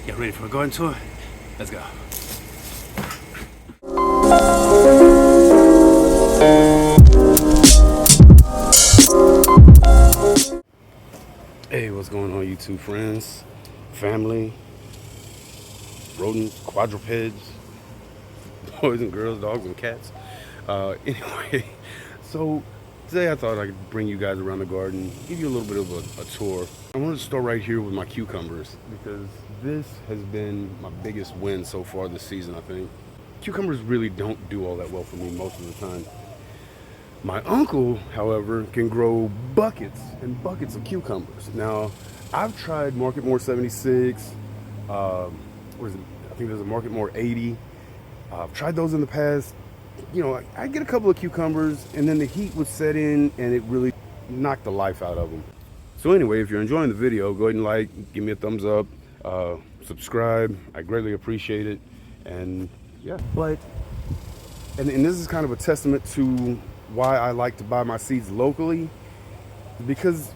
Y'all ready for a garden tour? Let's go. Hey, what's going on, YouTube friends, family, rodents, quadrupeds, boys and girls, dogs and cats. Anyway, so today I thought I could bring you guys around the garden, give you a little bit of a tour. I wanted to start right here with my cucumbers because this has been my biggest win so far this season, I think. Cucumbers really don't do all that well for me most of the time. My uncle, however, can grow buckets and buckets of cucumbers. Now, I've tried Marketmore 76, what is it? I think there's a Marketmore 80. I've tried those in the past. You know, I get a couple of cucumbers and then the heat would set in and it really knocked the life out of them. So anyway, if you're enjoying the video, go ahead and like, give me a thumbs up, subscribe. I greatly appreciate it. And yeah, and this is kind of a testament to why I like to buy my seeds locally, because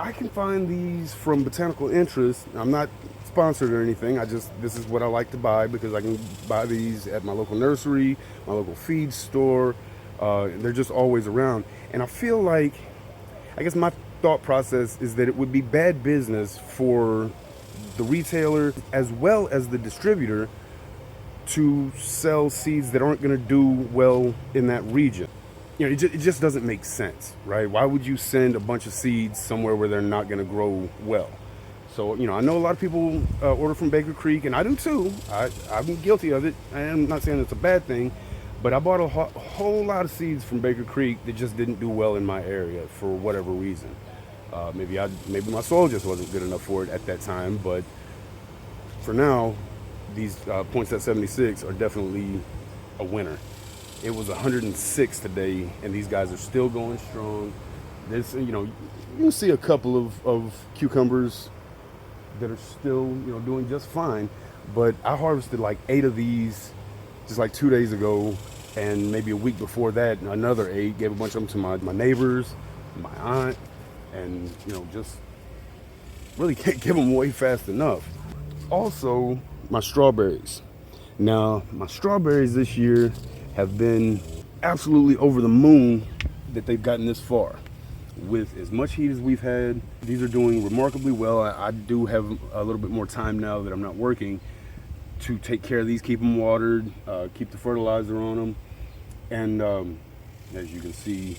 I can find these from Botanical Interest. I'm not sponsored or anything. This is what I like to buy because I can buy these at my local nursery, my local feed store. They're just always around. And I feel like, I guess my thought process is that it would be bad business for the retailer as well as the distributor to sell seeds that aren't going to do well in that region. You know, it just doesn't make sense, right? Why would you send a bunch of seeds somewhere where they're not going to grow well? So, you know, I know a lot of people order from Baker Creek, and I do too. I'm guilty of it. I'm not saying it's a bad thing, but I bought a whole lot of seeds from Baker Creek that just didn't do well in my area for whatever reason. Maybe my soil just wasn't good enough for it at that time, but for now, these Poinsett 76 are definitely a winner. It was 106 today, and these guys are still going strong. This, you know, you'll see a couple of cucumbers that are still, you know, doing just fine. But I harvested like 8 of these just like 2 days ago, and maybe a week before that, another 8. Gave a bunch of them to my neighbors, my aunt, and, you know, just really can't give them away fast enough. Also, my strawberries. Now, my strawberries this year have been absolutely over the moon that they've gotten this far. With as much heat as we've had, these are doing remarkably well. I do have a little bit more time now that I'm not working to take care of these, keep them watered, keep the fertilizer on them. And as you can see,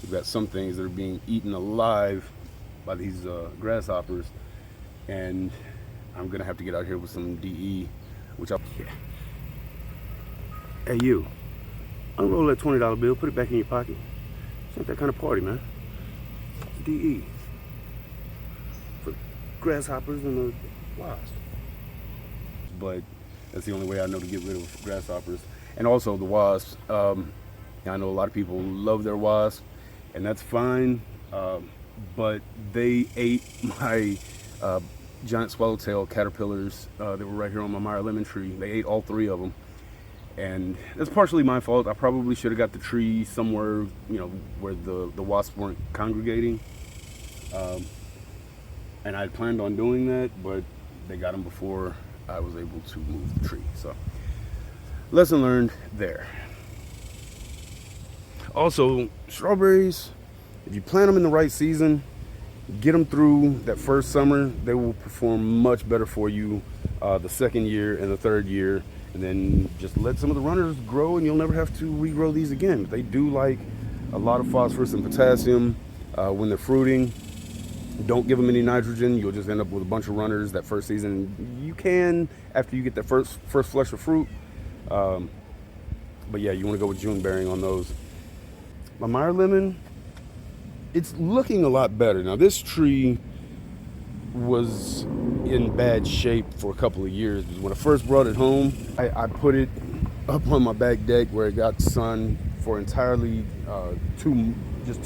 we've got some things that are being eaten alive by these grasshoppers. And I'm gonna have to get out here with some DE, which Hey you, unroll that $20 bill, put it back in your pocket. It's not that kind of party, man. DE for grasshoppers and the wasps. But that's the only way I know to get rid of grasshoppers. And also the wasps. I know a lot of people love their wasps, and that's fine. But they ate my giant swallowtail caterpillars that were right here on my Meyer lemon tree. They ate all 3 of them. And that's partially my fault. I probably should have got the tree somewhere, you know, where the wasps weren't congregating. And I had planned on doing that, but they got them before I was able to move the tree. So, lesson learned there. Also, strawberries, if you plant them in the right season, get them through that first summer, they will perform much better for you the second year and the third year. And then just let some of the runners grow and you'll never have to regrow these again. They do like a lot of phosphorus and potassium when they're fruiting. Don't give them any nitrogen. You'll just end up with a bunch of runners that first season. You can, after you get that first flush of fruit. But yeah, you want to go with June bearing on those. My Meyer lemon, it's looking a lot better. Now this tree was in bad shape for a couple of years. When I first brought it home, I put it up on my back deck where it got sun for entirely too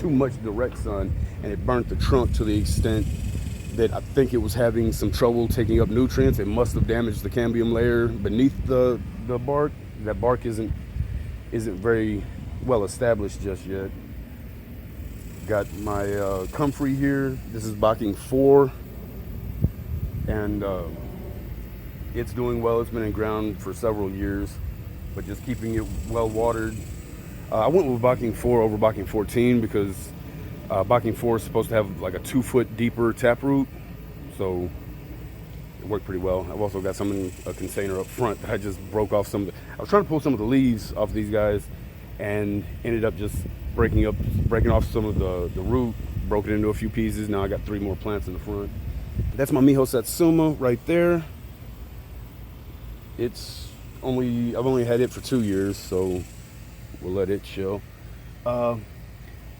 much direct sun, and it burnt the trunk to the extent that I think it was having some trouble taking up nutrients. It must have damaged the cambium layer beneath the bark. That bark isn't very well established just yet. Got my comfrey here. This is Bocking 4. And It's doing well. It's been in ground for several years, but just keeping it well watered. I went with Bocking 4 over Bocking 14 because Bocking 4 is supposed to have like a 2 foot deeper taproot, so it worked pretty well. I've also got some in a container up front that I just broke off some. I was trying to pull some of the leaves off these guys, and ended up just breaking off some of the root, broke it into a few pieces. Now I got 3 more plants in the front. That's my Miho Satsuma right there. I've only had it for 2 years, so we'll let it chill.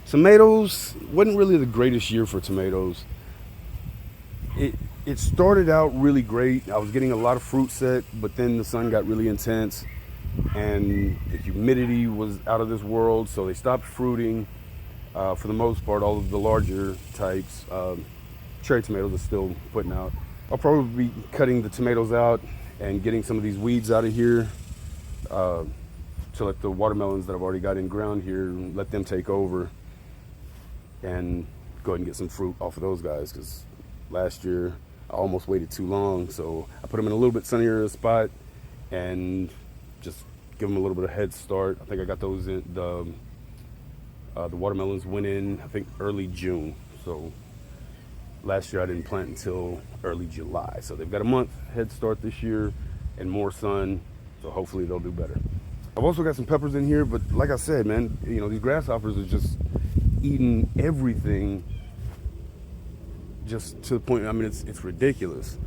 Tomatoes wasn't really the greatest year for tomatoes. It started out really great. I was getting a lot of fruit set, but then the sun got really intense and the humidity was out of this world, so they stopped fruiting. For the most part, all of the larger types, cherry tomatoes are still putting out. I'll probably be cutting the tomatoes out and getting some of these weeds out of here to let the watermelons that I've already got in ground here, let them take over and go ahead and get some fruit off of those guys, because last year I almost waited too long, so I put them in a little bit sunnier spot and just give them a little bit of head start. I think I got those in the watermelons went in, I think, early June. So last year I didn't plant until early July. So they've got a month head start this year and more sun. So hopefully they'll do better. I've also got some peppers in here, but like I said, man, you know, these grasshoppers are just eating everything, just to the point, I mean, it's ridiculous.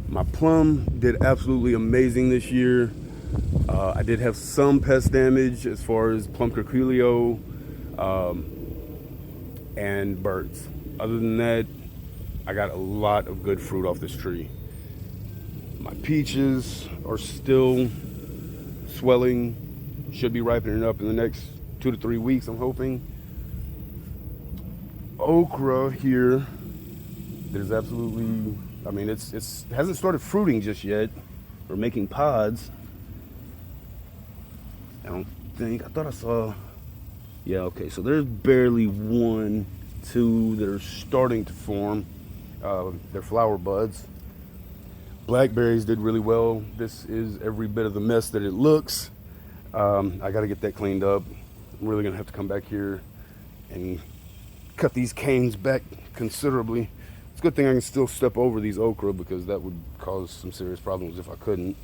My plum did absolutely amazing this year. I did have some pest damage as far as plum curculio and birds. Other than that, I got a lot of good fruit off this tree. My peaches are still swelling, should be ripening up in the next 2 to 3 weeks, I'm hoping. Okra here, there's absolutely, I mean, it hasn't started fruiting just yet or making pods. I don't think, I thought I saw, yeah, okay, so there's barely 1, 2 that are starting to form. They're flower buds. Blackberries did really well. This is every bit of the mess that it looks. I got to get that cleaned up. I'm really gonna have to come back here and cut these canes back considerably. It's a good thing I can still step over these okra, because that would cause some serious problems if I couldn't.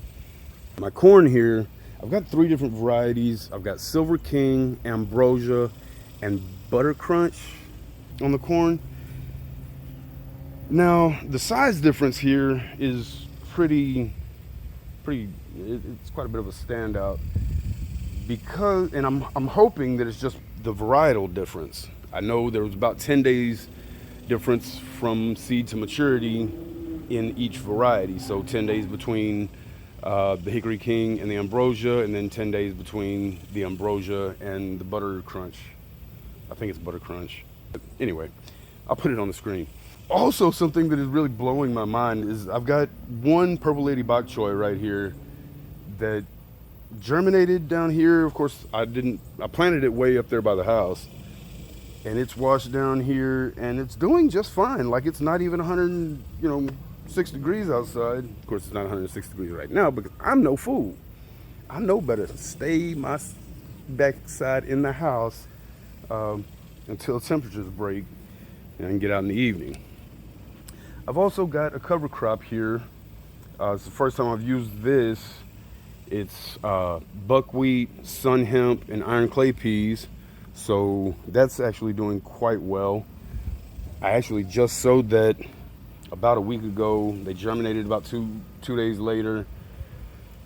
My corn here, I've got 3 different varieties. I've got Silver King, Ambrosia, and Butter Crunch on the corn. Now, the size difference here is pretty, it's quite a bit of a standout, because, and I'm hoping that it's just the varietal difference. I know there was about 10 days difference from seed to maturity in each variety. So 10 days between the Hickory King and the Ambrosia, and then 10 days between the Ambrosia and the Butter Crunch. I think it's Butter Crunch. But anyway, I'll put it on the screen. Also, something that is really blowing my mind is I've got one Purple Lady Bok Choy right here that germinated down here. Of course, I planted it way up there by the house, and it's washed down here, and it's doing just fine. Like, it's not even 106 degrees outside. Of course, it's not 106 degrees right now, because I'm no fool. I know better to stay my backside in the house until temperatures break and I can get out in the evening. I've also got a cover crop here. It's the first time I've used this. It's buckwheat, sun hemp, and iron clay peas. So that's actually doing quite well. I actually just sowed that about a week ago. They germinated about two days later.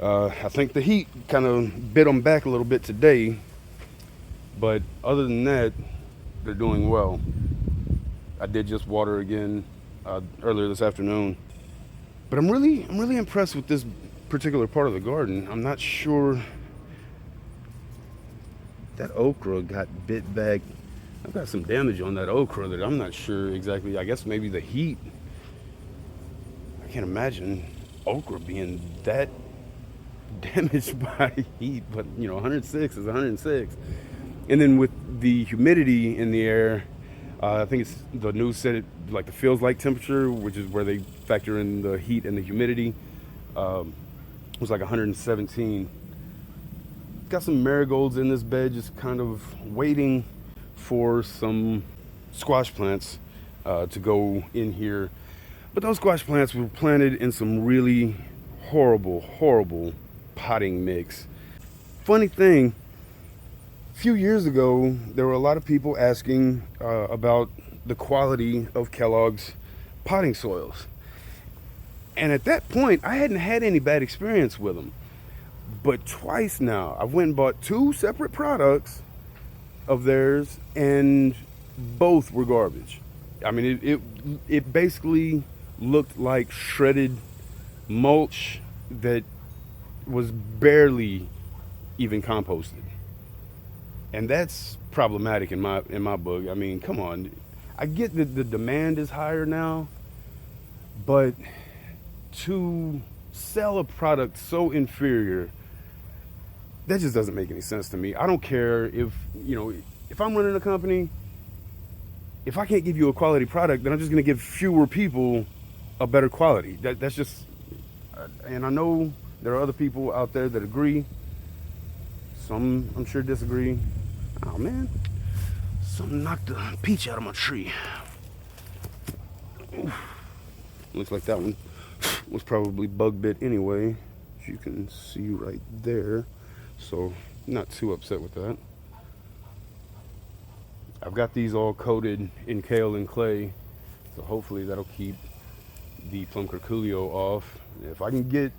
I think the heat kind of bit them back a little bit today, but other than that, they're doing well. I did just water again earlier this afternoon, but I'm really impressed with this particular part of the garden. I'm not sure. That okra got bit back. I've got some damage on that okra that I'm not sure exactly. I guess maybe the heat. I can't imagine okra being that damaged by heat, but 106 is 106. And then with the humidity in the air, I think it's the news said it like the feels like temperature, which is where they factor in the heat and the humidity. It was like 117. Got some marigolds in this bed, just kind of waiting for some squash plants to go in here. But those squash plants were planted in some really horrible potting mix. Funny thing, a few years ago, there were a lot of people asking about the quality of Kellogg's potting soils. And at that point, I hadn't had any bad experience with them. But twice now, I went and bought two separate products of theirs, and both were garbage. I mean, it basically looked like shredded mulch that was barely even composted, and that's problematic in my book. I mean, come on, I get that the demand is higher now, but to sell a product so inferior, that just doesn't make any sense to me. I don't care if I'm running a company, if I can't give you a quality product, then I'm just going to give fewer people a better quality. That's just, and I know there are other people out there that agree. Some, I'm sure, disagree. Oh man, something knocked the peach out of my tree. Oof. Looks like that one was probably bug bit anyway, as you can see right there. So not too upset with that. I've got these all coated in kale and clay, so hopefully that'll keep the plum curculio off. If I can get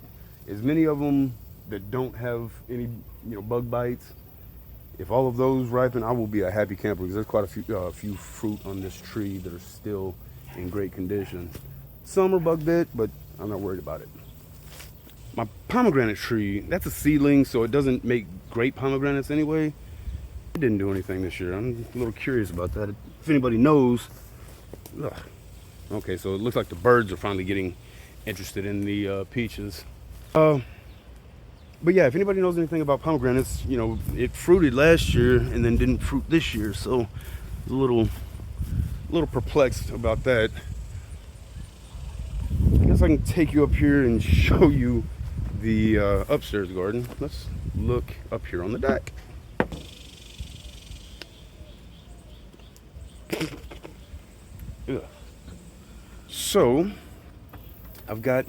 as many of them that don't have any bug bites, if all of those ripen, I will be a happy camper, because there's quite a few fruit on this tree that are still in great condition. Some are bug bit, but I'm not worried about it. My pomegranate tree, that's a seedling, so it doesn't make great pomegranates anyway. It didn't do anything this year. I'm a little curious about that. If anybody knows. Ugh. Okay, so it looks like the birds are finally getting interested in the peaches. But yeah, if anybody knows anything about pomegranates, it fruited last year and then didn't fruit this year, so I was a little perplexed about that. I guess I can take you up here and show you the upstairs garden. Let's look up here on the deck. Ugh. So I've got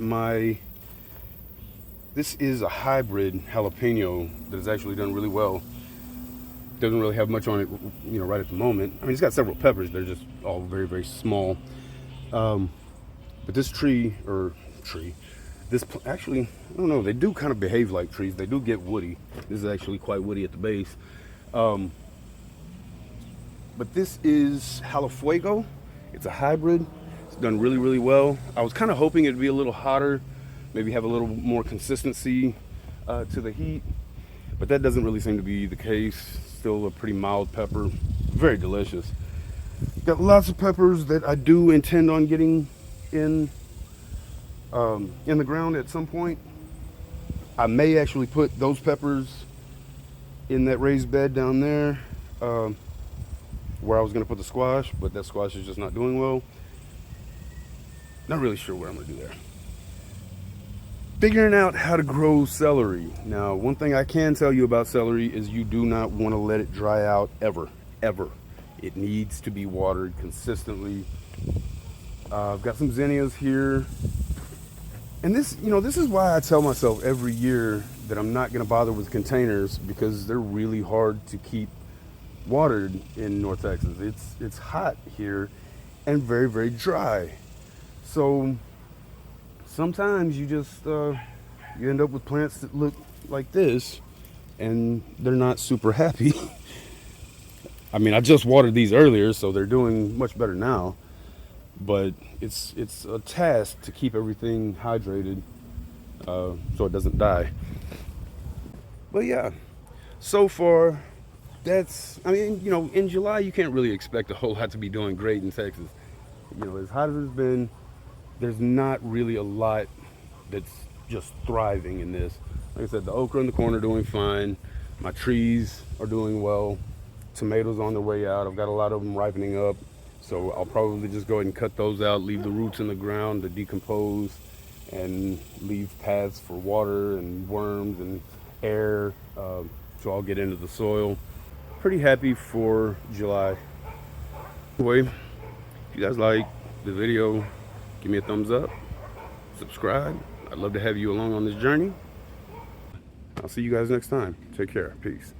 this is a hybrid jalapeno that has actually done really well. Doesn't really have much on it, right at the moment. I mean, it's got several peppers. They're just all very, very small. But this actually, I don't know, they do kind of behave like trees. They do get woody. This is actually quite woody at the base. But this is Jalafuego. It's a hybrid. It's done really, really well. I was kind of hoping it'd be a little hotter, maybe have a little more consistency to the heat, but that doesn't really seem to be the case. Still a pretty mild pepper, very delicious. Got lots of peppers that I do intend on getting in the ground at some point. I may actually put those peppers in that raised bed down there where I was going to put the squash, but that squash is just not doing well. Not really sure what I'm going to do there. Figuring out how to grow celery. Now, one thing I can tell you about celery is you do not want to let it dry out ever. It needs to be watered consistently. I've got some zinnias here. And this is why I tell myself every year that I'm not going to bother with containers, because they're really hard to keep watered in North Texas. It's hot here and very, very dry. So sometimes you just you end up with plants that look like this, and they're not super happy. I mean, I just watered these earlier, so they're doing much better now. But it's a task to keep everything hydrated so it doesn't die. But yeah, so far in July you can't really expect a whole lot to be doing great in Texas. As hot as it's been, there's not really a lot that's just thriving in this. Like I said, the okra in the corner doing fine. My trees are doing well. Tomatoes on their way out. I've got a lot of them ripening up. So I'll probably just go ahead and cut those out, leave the roots in the ground to decompose, and leave paths for water and worms and air to all get into the soil. Pretty happy for July. Anyway, if you guys like the video, give me a thumbs up, subscribe. I'd love to have you along on this journey. I'll see you guys next time. Take care. Peace.